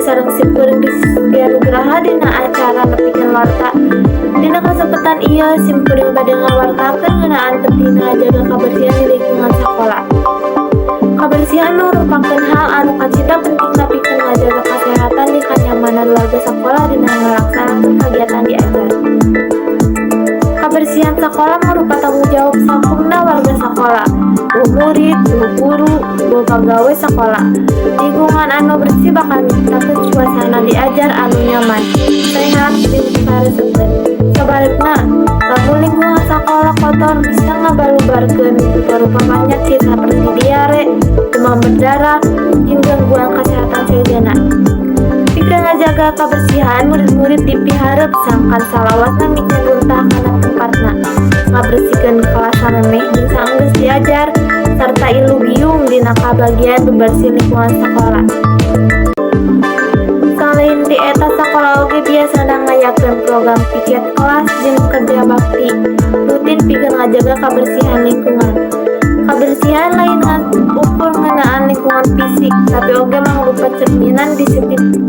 sareng simkuring dianugraha dina acara nepikeun warta. Dina kasempatan ieu simkuring bade ngawartakeun ngeunaan pentingna ngajaga kabersihan di lingkungan sakola. Kabersihan merupakeun hal anu kacida penting nepikeun ngajaga kesehatan di kanyamanan warga sakola dina ngalaksanakeun kegiatan diajar. Kebersihan sekolah merupakan tanggung jawab sampurna warga sekolah, murid, guru, pegawai sekolah. Lingkungan anu bersih bakal menciptakeun suasana diajar anu nyaman, sehat, jeung sareseun. Sebalikna, lamun lingkungan sekolah kotor bisa ngabalubarkeun rupa penyakit seperti diare, demam berdarah, jeung gangguan kesehatan sejenna. Pikeun ngajaga kebersihan murid-murid dipihareup sangkan salawatna mikeun runtah kana tempatna, ngabersihkeun kelas memeh jeung saenggeus diajar, sarta ilu biung dina kabagian bebersih lingkungan sekolah. Selain di eta sakola oge biasana ngayakeun program piket kelas jeung kerja bakti rutin pikeun ngajaga kebersihan lingkungan. Kebersihan lain ukur ngeunaan lingkungan fisik, tapi oge mangrupa cerminan disiplin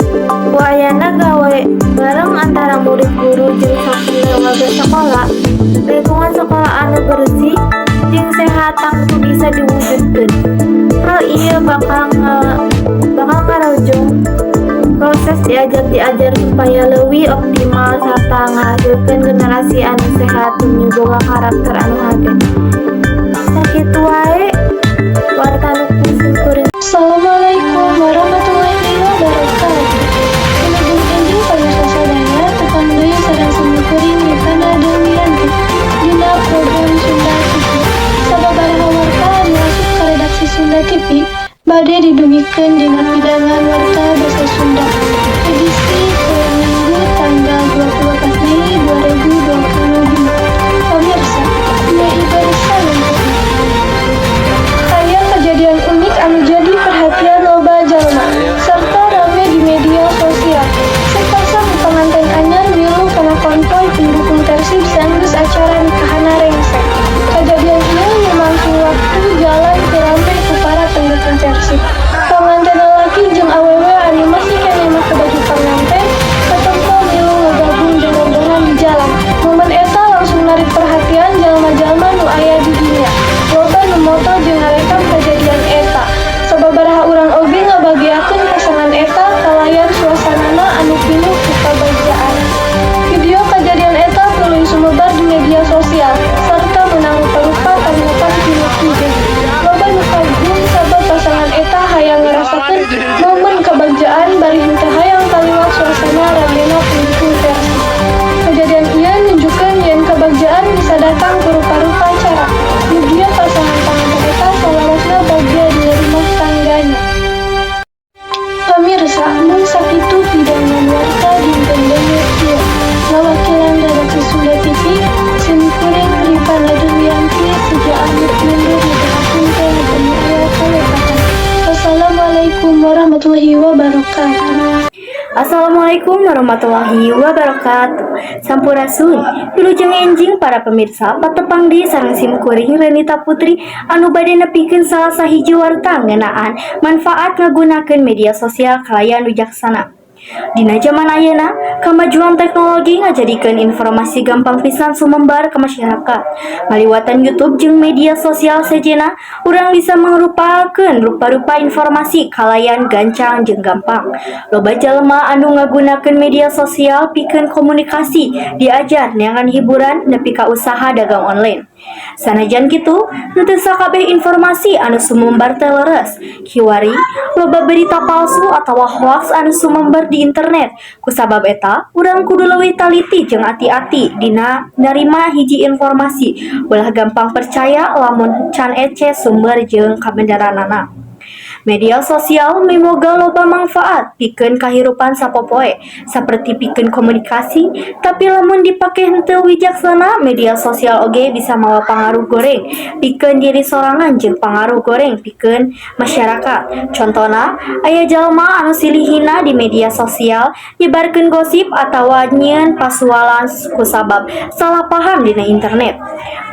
buayana gawe bareng antara murid guru jeung sakumna warga sekolah. Lingkungan sekolah anu bersih jeung sehat tangtu bisa diwujudkeun. Hal ieu bakal ngarojong proses diajar supaya leuwih optimal sarta ngahasilkeun generasi anu sehat jeung boga karakter anu hade. Sakitu wae warta nu simkuring. Assalamualaikum warahmatullahi wabarakatuh. Sinebut enjing pamirsa sadaya tukang deui sareng simkuring Rifana Dewiyanti dina program Sunda TV. Sababaraha warta anu asup ka redaksi Sunda TV bade didungikeun dina pidangan warta basa Sunda edisi Minggu tanggal 24 Mei 2022. Pamirsa, ieu ibadah salam. Aya kejadian unik anu jadi perhatian loba jalma serta rame di media sosial. Sepasang pengantin anyar milu kana konvoy pendukung Persib saenggeus acara nikahanna rengsek. Kejadian ieu lumangking waktu jalan teu rame ku para pendukung Persib. Pengantin lalaki jeung awewe anu masih keneh make baju pengantin katempo milu ngagabung jeung rombongan di jalan. Momen eta langsung narik perhatian jalma-jalma nu aya di dinya. Loba nu moto jeung ngarekam kejadian eta. Sababaraha urang oge ngabagiakeun pasangan eta kalayan suasanana anu pinuh ku kabagjaan. Video kejadian eta tuluy sumebar di media sosial sarta meunang rupa-rupa tanggapan ti netizen. Loba nu kagum sabab pasangan eta hayang ngarasakeun momen kabagjaan bari henteu hayang kaliwat suasana ramena pendukung Persib. Kejadian ieu nunjukkeun yen kabagjaan bisa datang ku rupa-rupa cara. Mugia pasangan pengantin eta salarosna bahagia di rumah tangganya. Pamirsa, mun sakitu pidangan warta dinten deui ieu. Ngawakilan redaksi Sunda TV, simkuring Rifana Dewiyanti seja amit mundur ditahakeun teh nepeni aya kalepatan. Wassalamualaikum warahmatullahi wabarakatuh. Assalamualaikum warahmatullahi wabarakatuh. Sampurasun, wilujeng enjing para pemirsa patepang di sareng simkuring Renita Putri anu bade nepikeun salah sahiji warta ngeunaan manfaat ngagunakeun media sosial kalayan wijaksana. Dina zaman ayeuna, kamajuan teknologi ngajadikeun informasi gampang pisan sumembar ke masyarakat. Ngaliwatan YouTube jeung media sosial sejenna, urang bisa mangrupakeun rupa-rupa informasi kalayan gancang jeung gampang. Loba jalma anu ngagunakeun media sosial pikeun komunikasi, diajar, neangan hiburan, nepi ka usaha dagang online. Sanajan kitu, henteu sakabeh informasi anu sumembar teh leres. Kiwari, loba berita palsu atawa hoax anu sumembar di internet. Kusabab eta, urang kudu leuwih taliti jeung ati-ati dina narima hiji informasi. Ulah gampang percaya lamun can ece sumber jeung kabenaranana. Media sosial mimoga loba manfaat pikeun kahirupan sapopoe saperti pikeun komunikasi, tapi lamun dipake henteu wijaksana, media sosial oge bisa mawa pangaruh goreng pikeun diri sorangan jeung pangaruh goreng pikeun masyarakat. Contona, aya jalma anu silihina di media sosial nyebarkeun gosip atawa nyieun pasualan kusabab salah paham dina internet.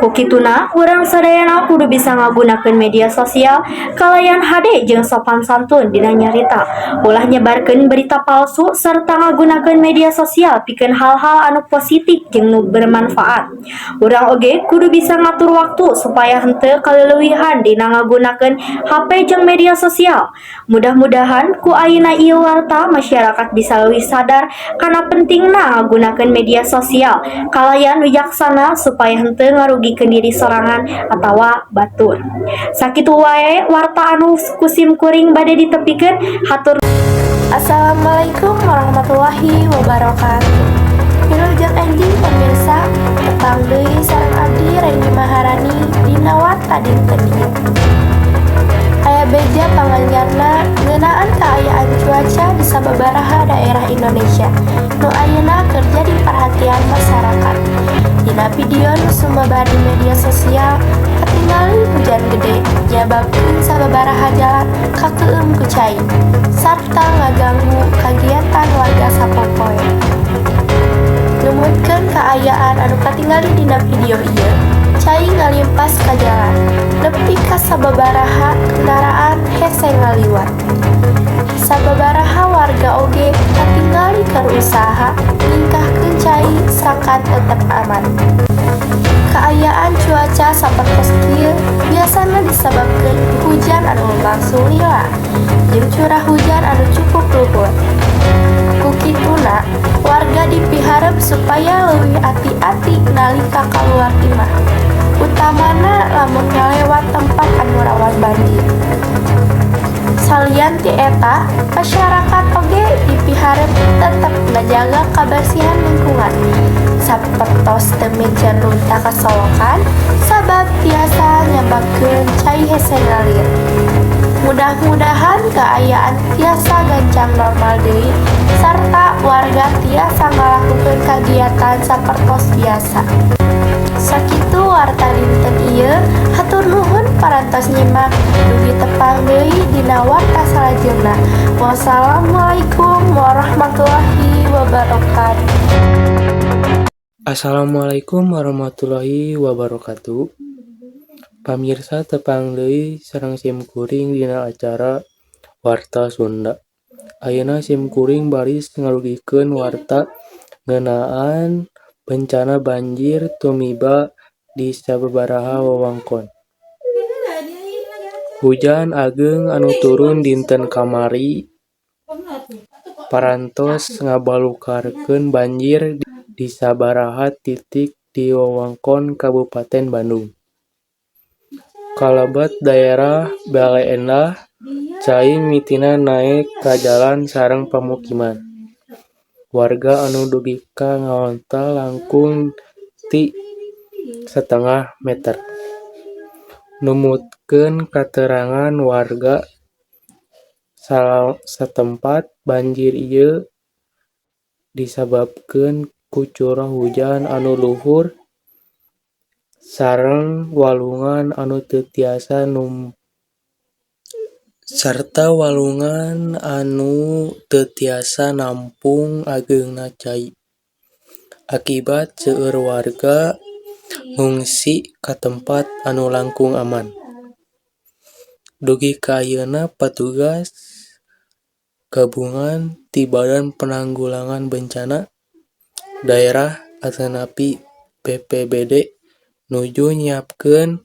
Ku kituna, urang sadayana kudu bisa ngagunakeun media sosial kalayan hade jeung sopan santun dina nyarita, ulah nyebarkeun berita palsu serta ngagunakeun media sosial pikeun hal-hal anu positif jeung nu bermanfaat. Urang oge kudu bisa ngatur waktu supaya henteu kaleuwihan dina ngagunakeun HP jeung media sosial. Mudah-mudahan ku ayeuna ieu warta masyarakat bisa leuwih sadar kana pentingna ngagunakeun media sosial kalayan wijaksana supaya henteu ngarugikeun diri sorangan atawa batur. Sakitu wae warta anu kusim kuring bade ditepikeun. Hatur. Assalamualaikum warahmatullahi wabarakatuh. Wilujeng enjing pemirsa, tepang deui sareng abdi Reni Maharani dina warta dinten ieu. Aya beja panganjarna ngeunaan kaayaan cuaca di sababaraha daerah Indonesia nu ayeuna keur jadi perhatian masyarakat. Dina video nu sumebar di media sosial katingali hujan gede nyababkeun sababaraha jalan kakeueum ku cai sarta ngaganggu kagiatan warga sapopoe. Numutkeun kaayaan anu katingali dina video ieu, cai ngalimpas ka jalan, nepi ka sababaraha kendaraan hese ngaliwat. Sababaraha warga oge katingali keur usaha ningkahkeun cai sangkan tetep aman. Kaayaan cuaca sapertos kieu biasana disababkeun hujan anu langsung lila jeung curah hujan anu cukup luhur. Kukituna, warga dipiharep supaya leuwih ati-ati nalika kaluar imah, utamana lamun ngalewat tempat anu rawan banjir. Salian ti eta, masyarakat oge dipiharep tetep ngajaga kabersihan lingkungan sapertos teu mejan runta kasolokan sabab tiasa nyababkeun cai hese ngalir. Mudah-mudahan kaayaan tiasa gancang normal deui sarta warga tiasa ngalakukeun kagiatan sapertos biasa. Sakitu warta dinten ieu, hatur nuhun parantos nyimak dugi tepang deui dina warta salajengna. Wassalamualaikum warahmatullahi wabarakatuh. Assalamualaikum warahmatullahi wabarakatuh. Pamirsa tepang deui sareng simkuring dina acara Warta Sunda. Ayeuna simkuring baris ngarugikeun warta ngeunaan bencana banjir tumiba di sababaraha wewengkon. Hujan ageung anu turun dinten kamari parantos ngabalukarkeun banjir di sabaraha titik di wewengkon Kabupaten Bandung. Kalabat daerah Bale Endah, cai mitina naek ka jalan sareng pemukiman. Warga anu dugi ka ngaontal langkung ti 1,5 meter. Numutkeun katerangan warga satempat banjir ieu disababkeun ku curah hujan anu luhur sareng walungan anu teu tiasa nampung ageungna cai. Akibat seueur warga ngungsi ka tempat anu langkung aman. Dugi ka ayeuna petugas gabungan ti Badan Penanggulangan Bencana Daerah atanapi BPBD nuju nyiapkeun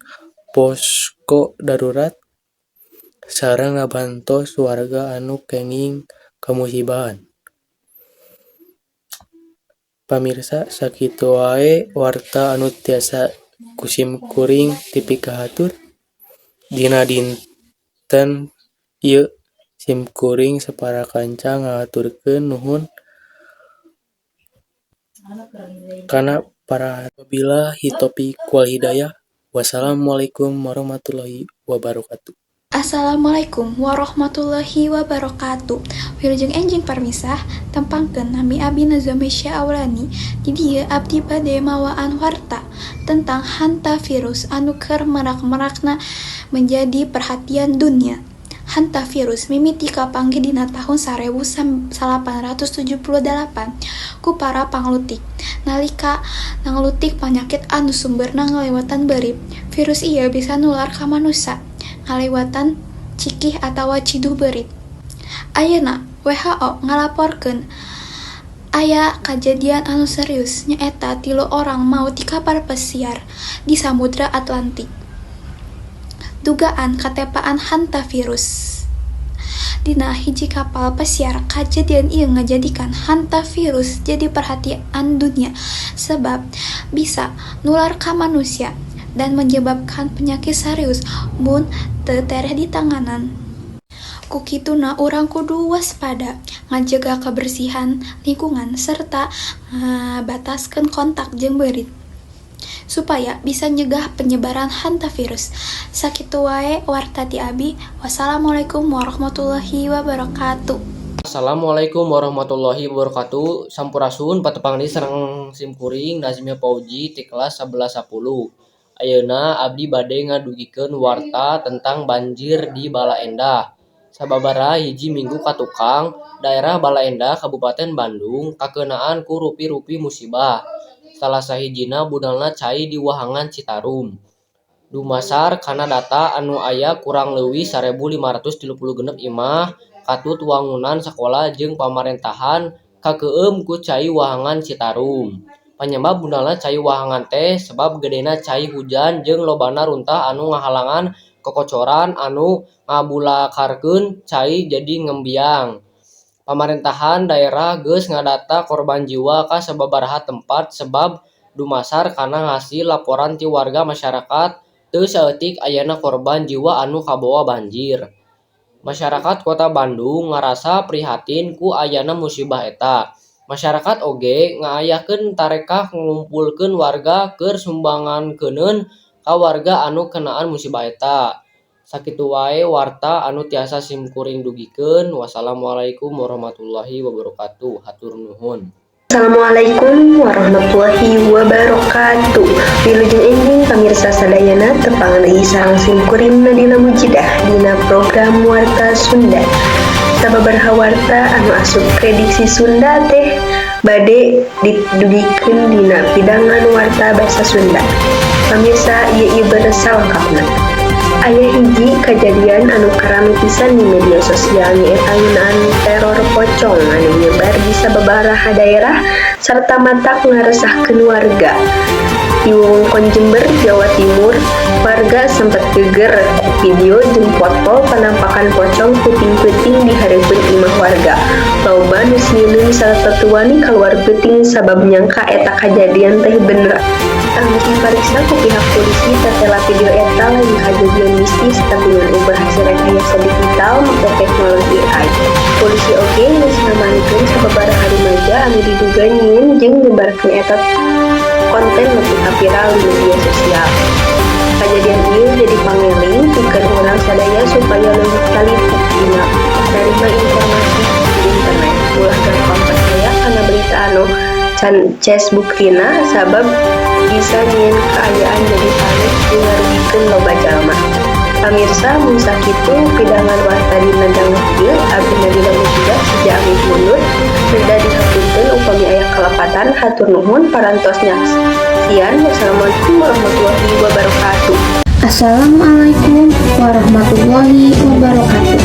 posko darurat sareng ngabantos warga anu kenging kamusibahan. Pamirsa, sakitu wae warta anu tiasa kusim kuring tipi kahatur dina dinten ieu. Sim kuring saparakanca ngaturkeun nuhun kana para wabillahi taufiq wal hidayah. Wassalamualaikum warahmatullahi wabarakatuh. Assalamualaikum warahmatullahi wabarakatuh. Wilujeng enjing permisah tempangkeun nami abdi Nazamisya Aulani di dieu abdi bade mawaan warta tentang hantavirus anu keur merak-merakna menjadi perhatian dunia. Hantavirus mimiti kapanggih dina tahun 1878 ku para panglutik. Nalika nganglutik panyakit anu sumberna ngalewatan beurip, virus ieu bisa nular ka manusia ngalewatan cikih atawa ciduh beurit. Ayeuna WHO ngalaporkeun aya kajadian anu serius nyaeta 3 orang maut di kapal pesiar di Samudra Atlantik. Dugaan katepaan hantavirus. Dina hiji kapal pesiar, kajadian ieu ngajadikan hantavirus jadi perhatian dunia sebab bisa nular ka manusia dan menyebabkan penyakit serius mun teu tereh ditanganan. Ku kituna urang kudu waspada, ngajaga kebersihan lingkungan serta ngabataskeun kontak jeung beurit supaya bisa nyegah penyebaran hantavirus. Sakitu wae warta ti abi. Wassalamualaikum warahmatullahi wabarakatuh. Assalamualaikum warahmatullahi wabarakatuh. Sampurasun patepangdi sareng simkuring Nazmia Pauji ti kelas 1110. Ayeuna abdi bade ngadugikeun warta tentang banjir di Bala Endah. Sababaraha hiji minggu katukang, daerah Bala Endah Kabupaten Bandung kakeunaan ku rupi-rupi musibah. Salah sahijina budalna cai di Wahangan Citarum. Dumasar kana data anu aya kurang leuwih 1536 imah katut wangunan sakola jeung pamarentahan kakeueum ku cai Wahangan Citarum. Panyebab budalna cai Wahangan teh sebab gedena cai hujan jeung lobana runtah anu ngahalangan kokocoran anu ngabulakarkeun cai jadi ngembiang. Pamarentahan daerah geus ngadata korban jiwa ka sababaraha tempat sebab dumasar kana hasil laporan ti warga masyarakat teu saeutik ayana korban jiwa anu kabawa banjir. Masyarakat Kota Bandung ngarasa prihatin ku ayana musibah eta. Masyarakat oge ngaayahkeun tarekah ngumpulkeun warga keur sumbangankeun ka warga anu kenaan musibah eta. Sakitu wae warta anu tiasa simkuring dugikeun. Wassalamualaikum warahmatullahi wabarakatuh. Hatur nuhun. Assalamualaikum warahmatullahi wabarakatuh. Wilujeng enjing pamirsa sadayana tepang deui sareng simkuring dina mujidah dina program Warta Sunda. Sababaraha warta anu asup prediksi Sunda teh bade didugikeun dina pidangan warta basa Sunda. Pamirsa ieu bersalengkapna. Aya hiji kajadian anu karami pisan di media sosial nyaeta ngeunaan teror pocong anu nyebar di sababaraha daerah sarta matak ngaresahkeun warga. Di wewengkon Jember, Jawa Timur, warga sempat geger video jeung foto penampakan pocong puting-puting di hareupeun imah warga. Loba nu sieun salatatuani kaluar geuting sabab nyangka eta kajadian teh bener. Anu dipariksa ku pihak polisi tatela video eta lain kajadian mistis tapi dengan ubah hasil rekayasa digital make teknologi AI. Polisi oge geus ngamanikeun sababaraha rumaja anu diduga nyieun jeung nyebarkeun eta konten lebih viral di media sosial. Kajadian ieu jadi pangeling pikeun urang sadaya supaya leuwih taliti dina narima informasi di internet. Ulah gampang percaya kana berita anu can ces buktina sabab bisa nyieun kaayaan jadi panik jeung ngarugikeun loba jalma. Pamirsa mun sakitu pidangan warta dina dangdut ieu abdi nadina mujidah sejak amit mundur reda dihapunkeun upami aya kalepatan. Hatur nuhun parantos nyaksian. Wassalamualaikum warahmatullahi wabarakatuh. Assalamualaikum warahmatullahi wabarakatuh.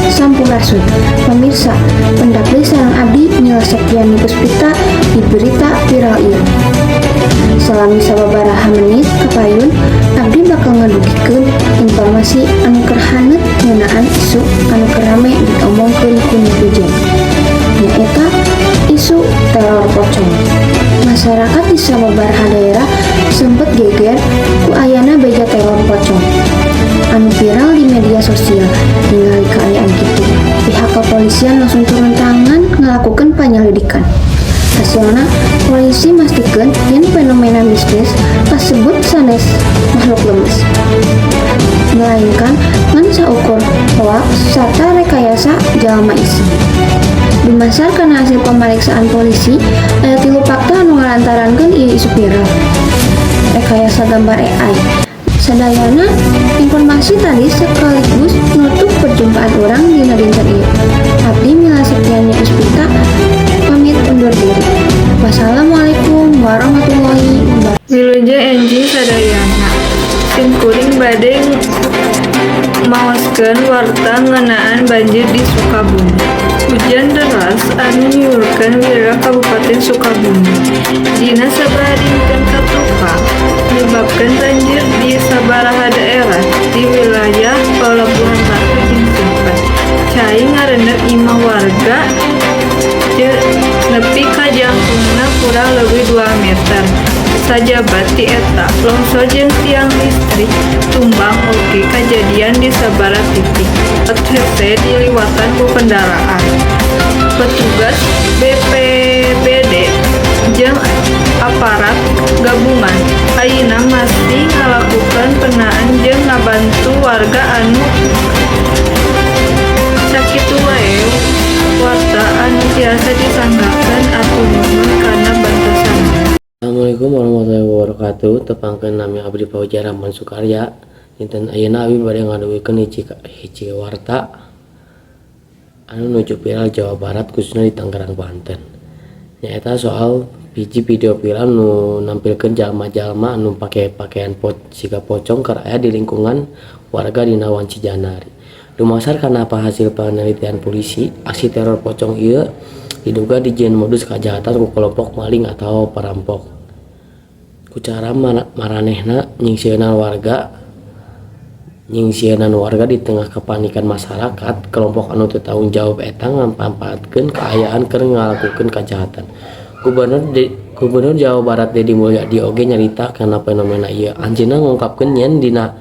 Sampurasun, pemirsa, pendak deui sareng abdi Nila Septiani Puspita di berita viral ieu. Salami sababaraha menit kapayun, abdi bakal ngadugikeun informasi anu keur haneut ngeunaan isu anu keur rame diomongkeun ku netizen. Nyaeta isu teror pocong. Masyarakat di sababaraha daerah sempet geger ku ayana bega teror pocong anu viral di media sosial. Ningali keayaan kitu, pihak kepolisian langsung turun tangan ngelakukan penyelidikan. Hasilna, polisi mastikeun yen fenomena mistis kasebut sanes makhluk lemes, melainkan ngan saukur hoax sarta rekayasa jalma iseng. Dumasar kana hasil pemeriksaan polisi, aya 3 fakta anu ngalantarankeun ieu isu viral. Rekayasa gambar AI. Sadayana, informasi tadi sekaligus nutup perjumpaan orang dina dinten ieu. Abdi Mila Septiani Puspita pamit undur diri. Wassalamualaikum warahmatullahi wabarakatuh. Wilujeng enjing sadayana simkuring bade maos nuturkeun warta ngeunaan banjir di Sukabumi. Hujan deras anu nyuhurkeun wilayah Kabupaten Sukabumi dina sabaraha dinten katupa menyebabkan banjir di sabaraha daerah di wilayah Pelabuhan Ratu jeung Sempat. Cai ngarenep 5 warga nepi ka jangkungna kurang leuwih 2 meter. Sajabat ti eta longsor jeung tiang listrik tumbang oge kajadian di sabaraha titik. Hese diliwatan ku kendaraan. Petugas BPBD jeung aparat gabungan ayeuna masih ngalakukeun penaan jeung ngabantu warga anu sakitu wae warta anu tiasa disanggakeun atuh nuhun kana bantosan. Assalamualaikum warahmatullahi wabarakatuh. Tepangkeun nami abdi Pauja Rahman Sukarya. Dinten ayeuna abdi bade ngaduwikeun hiji warta anu nuju viral Jawa Barat khususnya di Tangerang, Banten. Nyaeta soal biji video film nu nampilkeun jalma-jalma anu pake pakaian siga pocong keur aya di lingkungan warga dina Wan Cijanari. Dumasar kana apa hasil penelitian polisi, aksi teror pocong ieu diduga dijieun modus kajahatan ku kelompok maling atau perampok. Ku cara maranehna nyingsieunan warga di tengah kepanikan masyarakat, kelompok anu teu tanggung jawab eta ngamanfaatkeun kaayaan keur ngalakukeun kajahatan. Gubernur Jawa Barat Deddy Mulyadi oge nyarita kana fenomena ieu. Anjeunna ngungkapkeun yen dina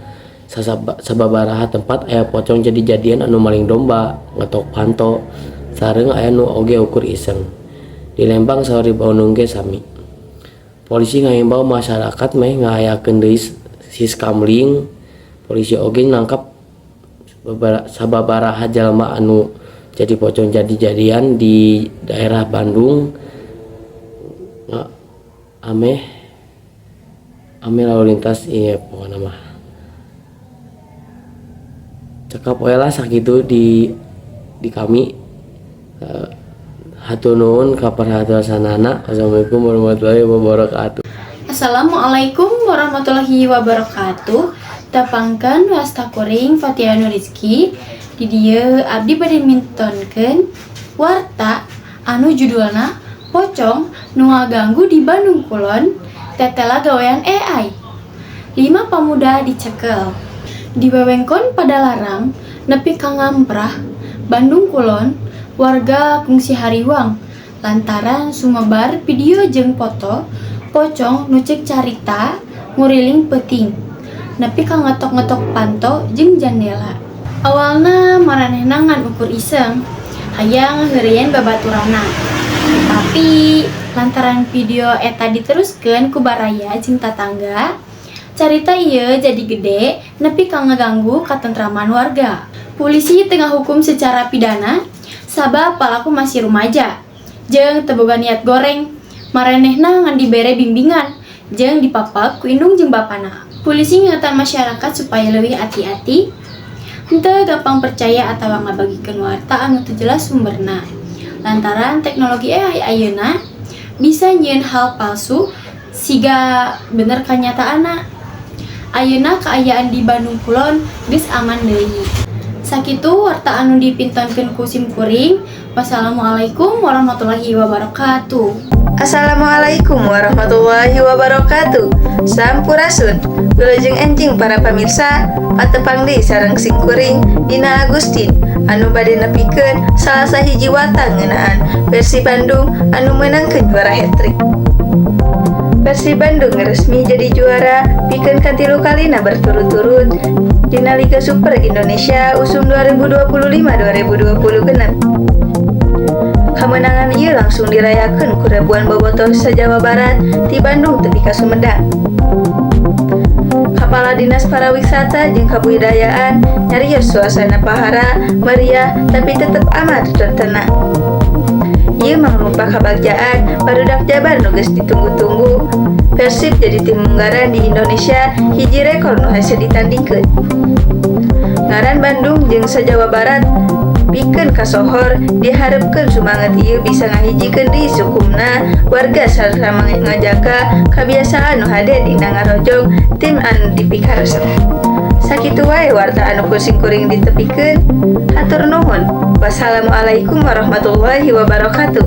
sababaraha tempat aya pocong jadi-jadian anu maling domba, ngetok panto, sareng aya nu oge ukur iseng. Di Lembang sauri Bandung ge sami. Polisi ngahimbau masyarakat meh ngahayakeun deui siskamling. Polisi oge nangkap sababaraha jalma anu jadi pocong jadi-jadian di daerah Bandung. Ame lalu lintas ieu pokona mah. Cekap we lah sakitu di kami. Hatur nuhun ka perhatianana. Assalamualaikum warahmatullahi wabarakatuh. Assalamualaikum warahmatullahi wabarakatuh. Tapangkeun wasta kuring Fatianu Rizki. Di dieu abdi bade mintonkeun warta anu judulna Pocong nu ngaganggu di Bandung Kulon, tetela gawean AI. 5 pemuda dicekel. Di wewengkon Padalarang, nepi ka Ngamprah, Bandung Kulon, warga kungsi hariwang lantaran sumebar video jeung foto pocong nu ceuk carita nguriling peuting nepi ka ngetok-ngetok panto jeung jandela. Awalna maranehna ngan ukur iseng hayang ngeureun babaturanna. Tapi lantaran video eta diteruskeun ku baraya jeung tatangga, carita ieu jadi gede nepi ka ngaganggu katentraman warga. Polisi tengah hukum secara pidana sabab pelaku masih rumaja jeung teu boga niat goreng. Maranehna ngan dibere bimbingan jeung dipapak ku indung jeung bapana. Polisi ngingetan masyarakat supaya leuwih hati-hati, henteu gampang percaya atawa ngabagikeun warta anu teu jelas sumberna. Lantaran teknologi AI ayeuna bisa nyieun hal palsu siga bener kanyataanna. Ayeuna kaayaan di Bandung Kulon geus aman deui. Sakitu warta anu dipintonkeun ku simkuring. Wassalamualaikum warahmatullahi wabarakatuh. Assalamualaikum warahmatullahi wabarakatuh. Sampurasun, wilujeng enjing para pamirsa, patepang deui sareng simkuring Dina Agustin anu bade nepikeun salah sahiji warta ngeunaan Persib Bandung anu meunangkeun juara hat-trick. Persib Bandung resmi jadi juara pikeun katilu kalina berturut-turut dina Liga Super Indonesia usum 2025-2026. Kemenangan ieu langsung dirayakeun ku ribuan bobotoh sa-Jawa Barat di Bandung tepi ka Sumedang. Kepala Dinas Pariwisata jeung Kabudayaan nyarios suasana pahara meriah tapi tetep aman dan tenang. Ieu mangrupa kabagjaan barudak Jabar nu geus ditunggu-tunggu. Persib jadi tim unggaran di Indonesia hiji rekor nu hese ditandingkeun. Ngaran Bandung jeung sa-Jawa Barat pikeun kasohor diharapkeun sumanget ieu bisa ngahijikeun di sukumna warga sarta ngajaga kabiasaan nu hade dina ngarojong tim anu dipikaresep. Sakitu wae warta anu pusing kuring ditepikeun. Hatur nuhun. Wassalamualaikum warahmatullahi wabarakatuh.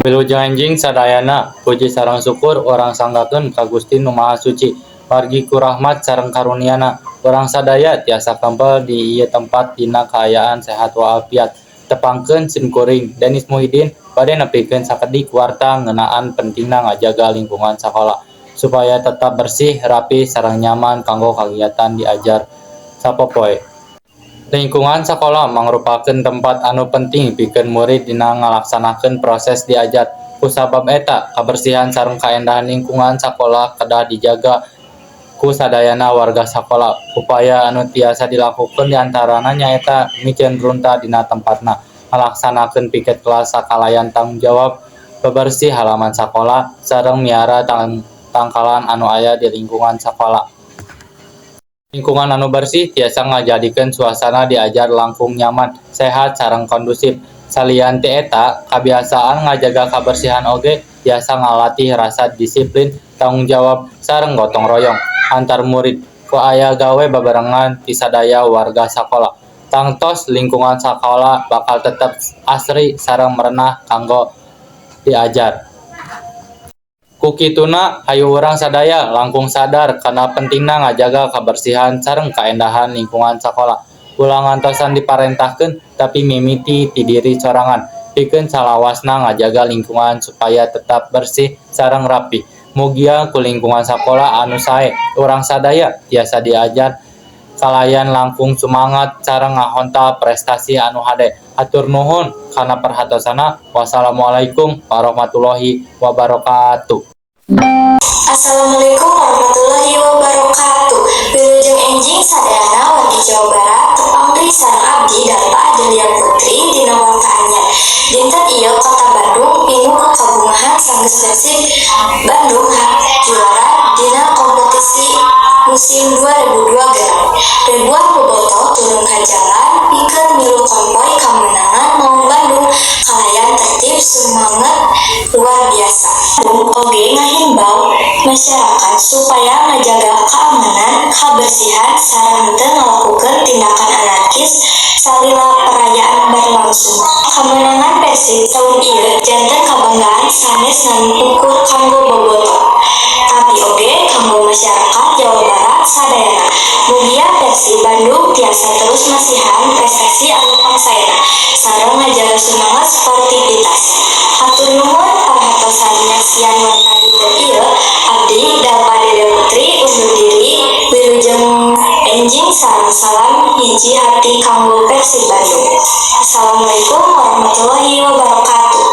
Wilujeng enjing sadayana puji sareng syukur orang sanggakeun ka Gusti Nu Maha Suci. Margi ku rahmat sareng karuniana urang sadaya tiasa kempel di ieu tempat dina kaayaan sehat walafiat. Tepangkeun simkuring Denis Muhyiddin bade nepikeun sakedik warta ngeunaan pentingna ngajaga lingkungan sakola supaya tetap bersih, rapi, sareng nyaman kanggo kagiatan diajar sapopoe. Lingkungan sekolah mangrupakeun tempat anu penting pikeun murid dina ngalaksanakeun proses diajar. Kusabab eta, kabersihan sareng kaendahan lingkungan sekolah kedah dijaga ku sadayana warga sekolah. Upaya anu tiasa dilakukeun diantarana nyaeta mikeun runta dina tempatna, ngalaksanakeun piket kelas sakalayan tanggung jawab, bebersih halaman sekolah, sareng miara tangkalan anu aya di lingkungan sekolah. Lingkungan anu bersih tiasa ngajadikeun suasana diajar langkung nyaman, sehat, sareng kondusif. Salian ti eta, kabiasaan ngajaga kabersihan oge tiasa ngalatih rasa disiplin, tanggung jawab, sareng gotong royong antar murid. Ku aya gawe babarengan ti sadaya warga sakola. Tangtos lingkungan sakola bakal tetep asri sareng merenah kanggo diajar. Kukituna hayu urang sadaya langkung sadar kana pentingna ngajaga kabersihan sareng kaendahan lingkungan sekolah. Ulah ngantosan diparentahkeun tapi mimiti ti diri sorangan. Pikeun salawasna ngajaga lingkungan supaya tetap bersih sareng rapi. Mugia ku lingkungan sekolah anu sae urang sadaya tiasa diajar kalayan langkung semangat sareng ngahontal prestasi anu hade. Hatur nuhun kana perhatosana. Wassalamualaikum warahmatullahi wabarakatuh. Assalamualaikum warahmatullahi wabarakatuh. Wilujeng enjing sadayana wargi Jawa Barat tepangri sareng abdi Dalpa Adelia Putri dina warta anyar. Dinten ieu Kota Bandung pinuh kabungahan sanggeus Persib Bandung juara dina kompetisi musim 2002 genep. Ribuan bobotoh turun ka jalan pikeun milu konvoy kemenangan Maung Bandung kalayan tertib semangat luar biasa. Oge ngahimbau masyarakat supaya ngajaga keamanan, kebersihan, sareng teu ngalakukeun tindakan anarkis salila perayaan berlangsung. Kemenangan Persib tahun ieu janten kabanggaan sanes ngan ukur kanggo bobotoh. Tapi oge kanggo masyarakat Jawa Barat sadayana. Mugia Persib Bandung tiasa terus masihan prestasi anu pangsaena sareng ngajaga semangat sportivitas. Hatur nuhun parahatosan nyaksian warta dinten ieu. Abdi Dalpa Adelia Putri undur diri. Wilujeng enjing sareng salam hiji hati kanggo Persib Bandung. Assalamualaikum warahmatullahi wabarakatuh.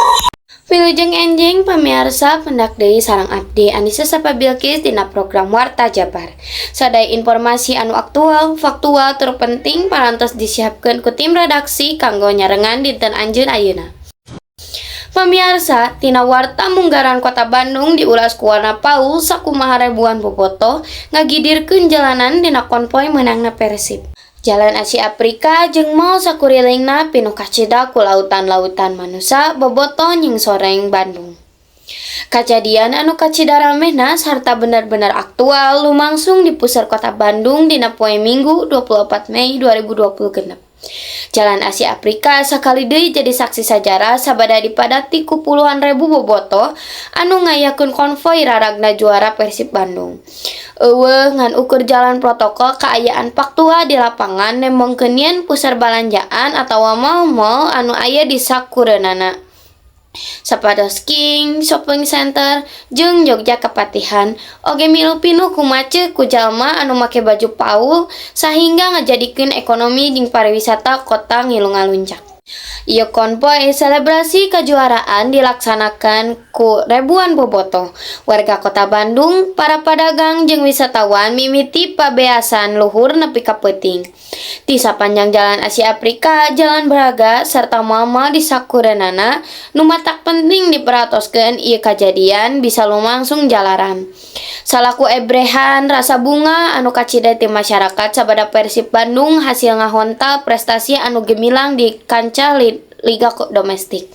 Wilujeng enjing pamiarsa pendak deui sareng abdi Anissa Sapabilkis dina program Warta Jabar. Sadaya informasi anu aktual, faktual, terpenting parantos disiapkeun ku tim redaksi kanggo nyarengan dinten anjeun ayeuna. Pamiarsa, tina warta munggaran Kota Bandung diulas ku warna Paul sakumaha ribuan bobotoh ngagidirkeun jalanan dina konvoy menangna Persib. Jalan Asia Afrika jeung mall sakurilingna pinuh kacida ku lautan-lautan manusia bobotoh nying soreng Bandung. Kajadian anu kacida ramehna sarta benar-benar aktual lumangsung di pusat Kota Bandung dina poe Minggu 24 Mei 2020 genep. Jalan Asia Afrika sakali deui jadi saksi sajarah sabada dipadati ku puluhan ribu bobotoh anu ngayakeun konvoy raragna juara Persib Bandung. Eueuh ngan ukur jalan protokol kaayaan faktua di lapangan nembongkeun yen pusar balanjaan atawa mal-mal anu aya di sakureunana. Sapados King, Shopping Center, jeung Jogja Kepatihan oge milu pinuh ku macet ku jalma anu make baju Paul sahingga ngajadikeun ekonomi jeung pariwisata kota ngilu ngaluncak. Ieu konvoy selebrasi kejuaraan dilaksanakan ku ribuan bobotoh warga Kota Bandung, para pedagang jeung wisatawan mimiti pabeasan luhur nepi ka peuting. Di sapanjang Jalan Asia Afrika, Jalan Braga, serta mal-mal di sakureunana nu matak penting diperatoskeun ieu kajadian bisa lumangsung jalaran. Salaku ebrehan rasa bunga anu kacida ti masyarakat sabada Persib Bandung hasil ngahontal prestasi anu gemilang di kancah liga domestik.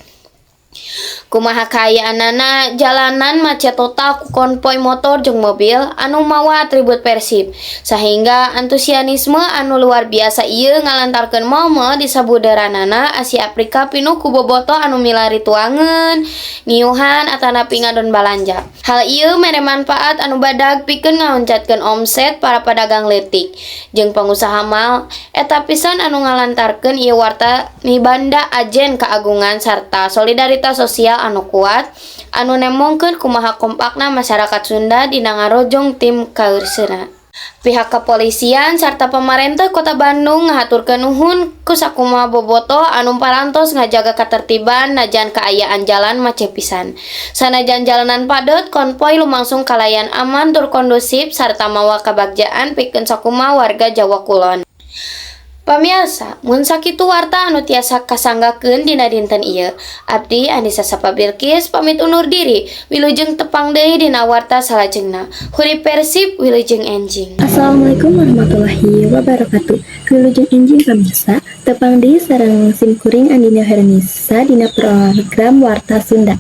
Kumaha kaayaan jalanan macet total ku konvoy motor jeung mobil anu mawa atribut Persib sehingga antusiasme anu luar biasa ieu ngalantarkeun momo di sabudaranana Asia Afrika pinuh ku bobotoh anu milari tuangeun niuhan atanapi ngadon balanja. Hal ieu mere manfaat anu badag pikeun ngaoncatkeun omset para pedagang leutik jeung pengusaha mal eta pisan anu ngalantarkeun ieu warta mibanda ajen keagungan sarta solidaritas sosial anu kuat anu nemongkeun kumaha kompakna masyarakat Sunda dina ngarojong tim kaurseuna. Pihak kepolisian sarta pemerintah Kota Bandung ngahaturkeun nuhun ku sakumaha bobotoh anu parantos ngajaga katertiban najan kaayaan jalan macet pisan. Sanajan jalanan padet, konvoy lumangsung kalayan aman tur kondusif sarta mawa kabagjaan pikeun sakumaha warga Jawa Kulon. Pamiarsa, mun sakitu warta anu tiasa kasanggakeun dina dinten ieu. Abdi Anissa Sapa Bilqis pamit undur diri. Wilujeng tepang deui dina warta salajengna. Hurip Persib, wilujeng enjing. Assalamualaikum warahmatullahi wabarakatuh. Wilujeng enjing pamirsa, tepang deui sareng simkuring Andina Hernisa dina program Warta Sunda.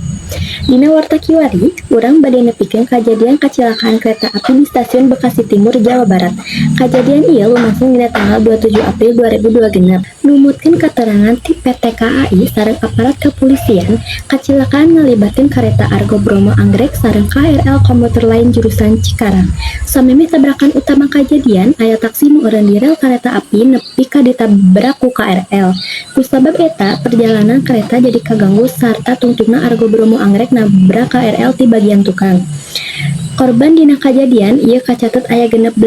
Dina warta kiwari, urang bade nepikeun kajadian kecelakaan kereta api di stasiun Bekasi Timur, Jawa Barat. Kajadian ieu lumangsung dina tanggal 27 April 2026. Numutkeun keterangan ti PT KAI sareng aparat kepolisian, kecelakaan ngalibatkeun kereta Argo Bromo Anggrek sareng KRL komuter lain jurusan Cikarang. Samemeh tabrakan utama kajadian, aya taksi nu eureun di rel kereta api nepi ka ditabrak ku KRL. Kusabab eta, perjalanan kereta jadi kaganggu sarta tungtungna Argo Bromo Anggrek nabrak KRL ti bagian tukang. Korban dina kajadian ieu kacatet aya 16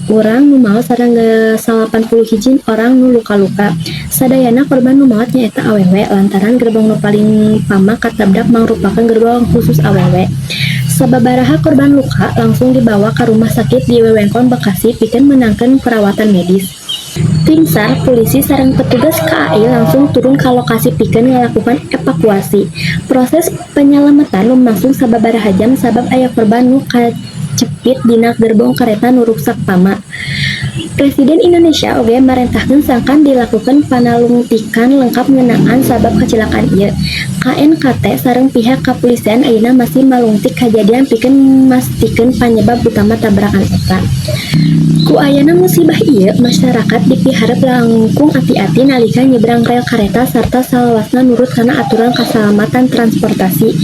urang nu maot sareng 81 orang nu luka-luka. Sadayana korban nu maot nyaeta awewe lantaran gerbong nu paling pama katabrak mangrupakeun gerbong khusus awewe. Sababaraha korban luka langsung dibawa ka rumah sakit di wewengkon Bekasi pikeun meunangkeun perawatan medis. Tim SAR, polisi sareng petugas KAI langsung turun ke lokasi pikeun ngalakukan evakuasi. Proses penyelamatan lumangsung sababaraha jam sabab aya korban nu kacepit dina gerbong kereta nu ruksak pama. Presiden Indonesia oge marentahkeun sangkan dilakukan panalungtikan lengkap ngeunaan sabab kecelakaan ieu. KNKT sareng pihak kepolisian ayeuna masih malungtik kajadian pikeun mastikeun panyebab utama tabrakan eta. Ku ayana musibah ieu, masyarakat dipiharep langkung ati-ati nalika nyebrang rel kareta sarta salawasna nurut kana aturan kasalamatan transportasi.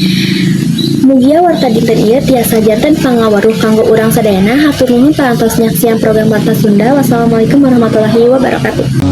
Mugia warta dinten ieu tiasa janten pangawaruh kanggo urang sadayana. Hatur nuhun parantos nyaksian program Warta Sunda. Wassalamualaikum warahmatullahi wabarakatuh.